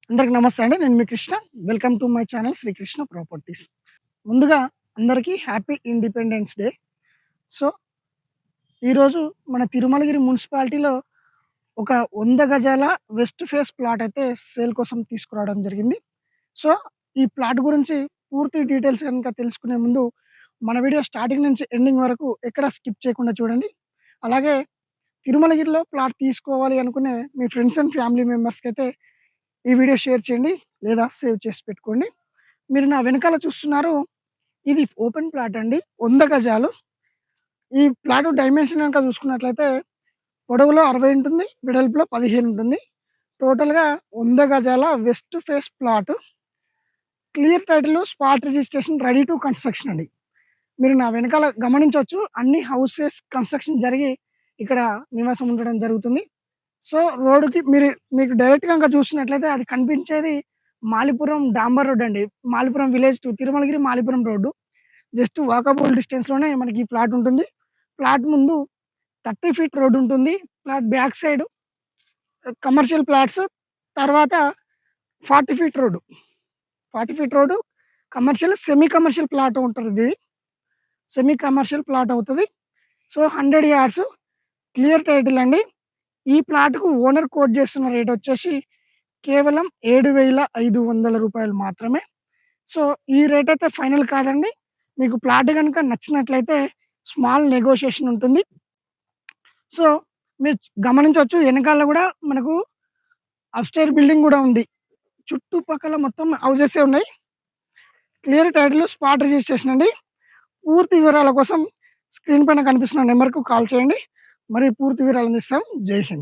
అందరికి నమస్తే అండి. నేను మీ Krishna. Welcome to my channel Srikrishna properties. ముందుగా అందరికీ హ్యాపీ ఇండిపెండెన్స్ డే. సో, ఈరోజు మన తిరుమలగిరి మున్సిపాలిటీలో ఒక 100 గజాల వెస్ట్ ఫేస్ ప్లాట్ అయితే సేల్ కోసం తీసుకురావడం జరిగింది. సో, ఈ ప్లాట్ గురించి పూర్తి డీటెయిల్స్ గనుక తెలుసుకునే ముందు మన వీడియో స్టార్టింగ్ నుంచి ఎండింగ్ వరకు ఎక్కడ స్కిప్ చేయకుండా చూడండి. అలాగే తిరుమలగిరిలో ప్లాట్ తీసుకోవాలి అనుకునే మీ ఫ్రెండ్స్ అండ్ ఫ్యామిలీ మెంబర్స్‌కైతే ఈ వీడియో షేర్ చేయండి లేదా సేవ్ చేసి పెట్టుకోండి. మీరు నా వెనకాల చూస్తున్నారు, ఇది ఓపెన్ ప్లాట్ అండి. 100 గజాలు. ఈ ప్లాట్ డైమెన్షన్ గనక చూసుకున్నట్లయితే పొడవులో 60 ఉంటుంది, వెడల్పులో 15 ఉంటుంది. టోటల్‌గా 100 గజాల west phase plot. Clear title, spot registration, ready to construction అండి. మీరు నా వెనకాల గమనించొచ్చు, అన్ని హౌసెస్ కన్‌స్ట్రక్షన్ జరిగి ఇక్కడ నివాసం ఉండడం జరుగుతుంది. సో, రోడ్డుకి మీకు డైరెక్ట్ గనక చూస్తున్నట్లయితే అది కనిపించేది మాలిపురం డాంబర్ రోడ్ అండి. Malipuram village to Tirumalagiri Malipuram road. Just walkable డిస్టెన్స్‌లోనే మనకి ఈ ప్లాట్ ఉంటుంది. ప్లాట్ ముందు 30 ఫీట్ రోడ్ ఉంటుంది. Plot back side commercial plots. తర్వాత 40 feet road. 40 feet road commercial, semi commercial plot ఉంటది. సెమీ కమర్షియల్ ప్లాట్ అవుతది. సో, 100 యార్డ్స్ క్లియర్ టైటిల్ అండి. ఈ ప్లాట్‌కు ఓనర్ కోట్ చేస్తున్న రేట్ వచ్చేసి కేవలం రూ. 7,500 మాత్రమే. సో, ఈ రేట్ అయితే ఫైనల్ కాదండి. మీకు ప్లాట్ గనుక నచ్చినట్లయితే స్మాల్ నెగోషియేషన్ ఉంటుంది. సో, మీరు గమనించొచ్చు, ఎనకాల గూడా మనకు అప్‌స్టైర్ బిల్డింగ్ గూడా ఉంది. చుట్టుపక్కల మొత్తం హౌసెసే ఉన్నాయి. క్లియర్ టైటిల్, స్పాట్ రిజిస్ట్రేషన్ అండి. పూర్తి వివరాల కోసం స్క్రీన్ పైన కనిపిస్తున్న నంబర్‌కు కాల్ చేయండి. మరి పూర్తి వివరాలు అందిస్తాం. జై హింద్.